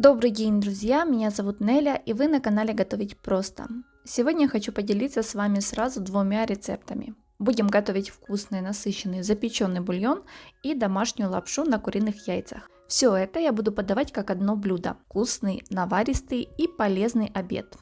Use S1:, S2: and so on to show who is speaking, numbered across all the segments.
S1: Добрый день, друзья! Меня зовут Неля, и вы на канале Готовить Просто. Сегодня я хочу поделиться с вами сразу двумя рецептами. Будем готовить вкусный, насыщенный запеченный бульон и домашнюю лапшу на куриных яйцах. Все это я буду подавать как одно блюдо. Вкусный, наваристый и полезный обед.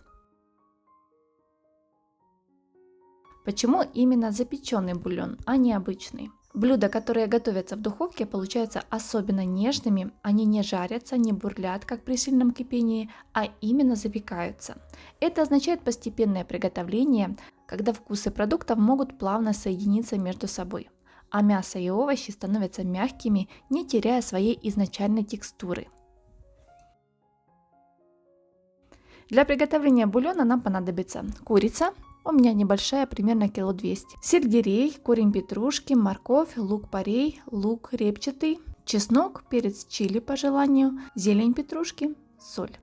S1: Почему именно запеченный бульон, а не обычный? Блюда, которые готовятся в духовке, получаются особенно нежными, они не жарятся, не бурлят, как при сильном кипении, а именно запекаются. Это означает постепенное приготовление, когда вкусы продуктов могут плавно соединиться между собой, а мясо и овощи становятся мягкими, не теряя своей изначальной текстуры. Для приготовления бульона нам понадобится курица. У меня небольшая, примерно кило 200. Сельдерей, корень петрушки, морковь, лук-порей, лук репчатый, чеснок, перец чили по желанию, зелень петрушки, соль.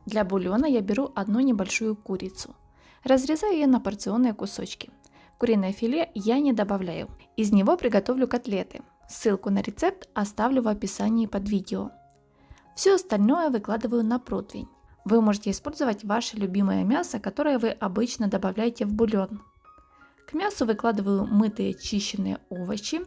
S1: Для бульона я беру одну небольшую курицу. Разрезаю ее на порционные кусочки. Куриное филе я не добавляю. Из него приготовлю котлеты. Ссылку на рецепт оставлю в описании под видео. Все остальное выкладываю на противень. Вы можете использовать ваше любимое мясо, которое вы обычно добавляете в бульон. К мясу выкладываю мытые чищенные овощи,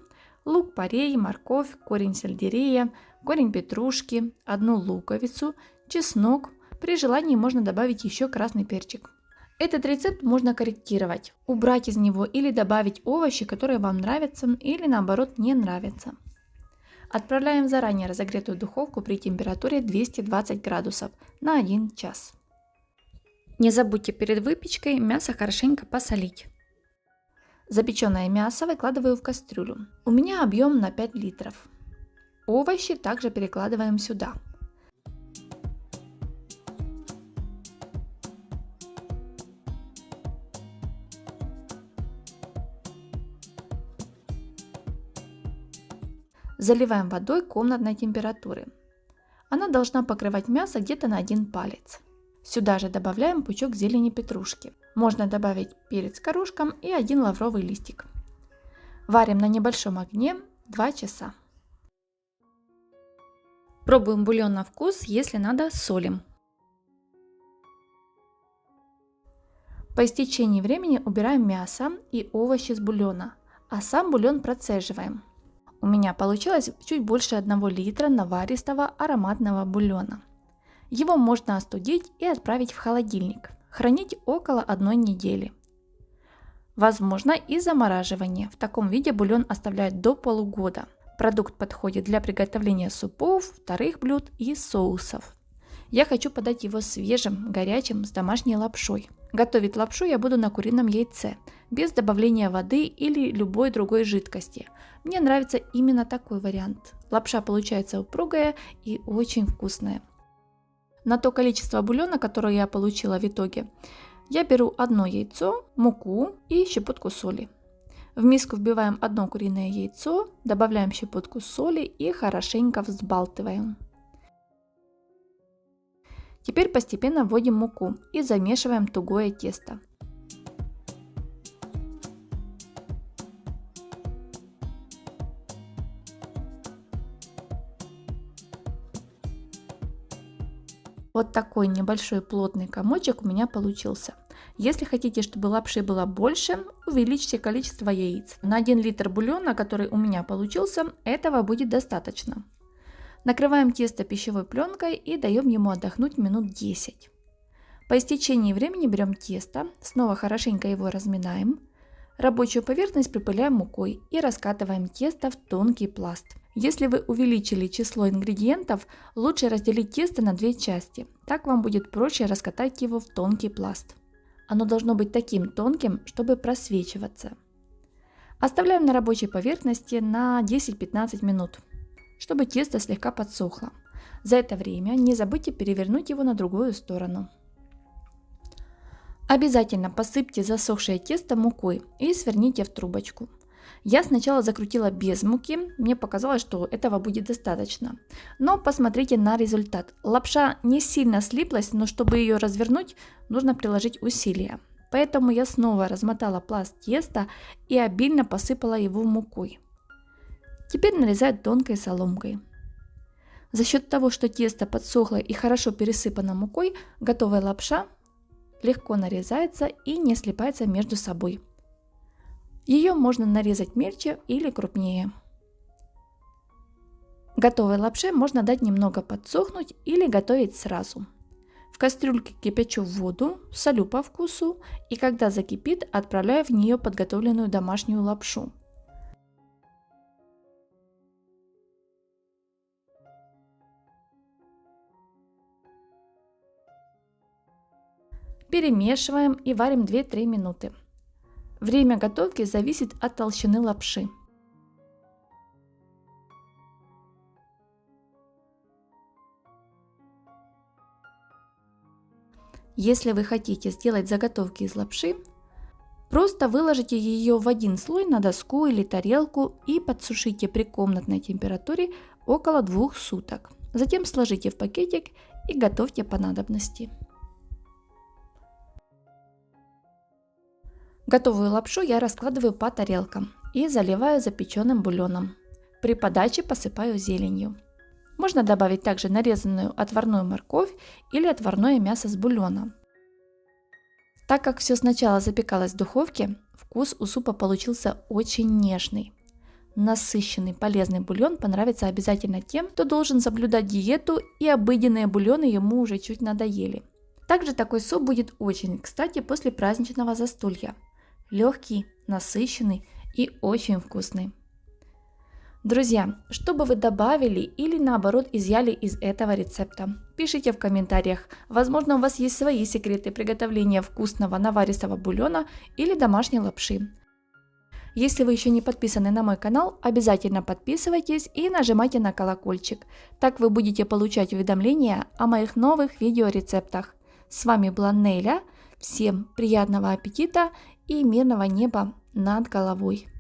S1: лук-порей, морковь, корень сельдерея, корень петрушки, одну луковицу, чеснок. При желании можно добавить еще красный перчик. Этот рецепт можно корректировать, убрать из него или добавить овощи, которые вам нравятся или наоборот не нравятся. Отправляем в заранее разогретую духовку при температуре 220 градусов на 1 час. Не забудьте перед выпечкой мясо хорошенько посолить. Запеченное мясо выкладываю в кастрюлю. У меня объем на 5 литров. Овощи также перекладываем сюда. Заливаем водой комнатной температуры. Она должна покрывать мясо где-то на 1 палец. Сюда же добавляем пучок зелени петрушки. Можно добавить перец горошком и 1 лавровый листик. Варим на небольшом огне 2 часа. Пробуем бульон на вкус, если надо, солим. По истечении времени убираем мясо и овощи с бульона, а сам бульон процеживаем. У меня получилось чуть больше 1 литра наваристого ароматного бульона. Его можно остудить и отправить в холодильник. Хранить около 1 недели. Возможно и замораживание. В таком виде бульон оставляют до полугода. Продукт подходит для приготовления супов, вторых блюд и соусов. Я хочу подать его свежим, горячим, с домашней лапшой. Готовить лапшу я буду на курином яйце, без добавления воды или любой другой жидкости. Мне нравится именно такой вариант. Лапша получается упругая и очень вкусная. На то количество бульона, которое я получила в итоге, я беру 1 яйцо, муку и щепотку соли. В миску вбиваем 1 куриное яйцо, добавляем щепотку соли и хорошенько взбалтываем. Теперь постепенно вводим муку и замешиваем тугое тесто. Вот такой небольшой плотный комочек у меня получился. Если хотите, чтобы лапши было больше, увеличьте количество яиц. На 1 литр бульона, который у меня получился, этого будет достаточно. Накрываем тесто пищевой пленкой и даем ему отдохнуть минут 10. По истечении времени берем тесто, снова хорошенько его разминаем. Рабочую поверхность припыляем мукой и раскатываем тесто в тонкий пласт. Если вы увеличили число ингредиентов, лучше разделить тесто на 2 части. Так вам будет проще раскатать его в тонкий пласт. Оно должно быть таким тонким, чтобы просвечиваться. Оставляем на рабочей поверхности на 10-15 минут, чтобы тесто слегка подсохло. За это время не забудьте перевернуть его на другую сторону. Обязательно посыпьте засохшее тесто мукой и сверните в трубочку. Я сначала закрутила без муки, мне показалось, что этого будет достаточно. Но посмотрите на результат. Лапша не сильно слиплась, но чтобы ее развернуть, нужно приложить усилия. Поэтому я снова размотала пласт теста и обильно посыпала его мукой. Теперь нарезать тонкой соломкой. За счет того, что тесто подсохло и хорошо пересыпано мукой, готовая лапша легко нарезается и не слипается между собой. Ее можно нарезать мельче или крупнее. Готовой лапше можно дать немного подсохнуть или готовить сразу. В кастрюльке кипячу воду, солю по вкусу и когда закипит, отправляю в нее подготовленную домашнюю лапшу. Перемешиваем и варим 2-3 минуты. Время готовки зависит от толщины лапши. Если вы хотите сделать заготовки из лапши, просто выложите ее в один слой на доску или тарелку и подсушите при комнатной температуре около 2 суток. Затем сложите в пакетик и готовьте по надобности. Готовую лапшу я раскладываю по тарелкам и заливаю запеченным бульоном. При подаче посыпаю зеленью. Можно добавить также нарезанную отварную морковь или отварное мясо с бульона. Так как все сначала запекалось в духовке, вкус у супа получился очень нежный. Насыщенный полезный бульон понравится обязательно тем, кто должен соблюдать диету и обыденные бульоны ему уже чуть надоели. Также такой суп будет очень кстати после праздничного застолья. Легкий, насыщенный и очень вкусный. Друзья, что бы вы добавили или наоборот изъяли из этого рецепта? Пишите в комментариях. Возможно, у вас есть свои секреты приготовления вкусного наваристого бульона или домашней лапши. Если вы еще не подписаны на мой канал, обязательно подписывайтесь и нажимайте на колокольчик. Так вы будете получать уведомления о моих новых видеорецептах. С вами была Неля. Всем приятного аппетита и мирного неба над головой.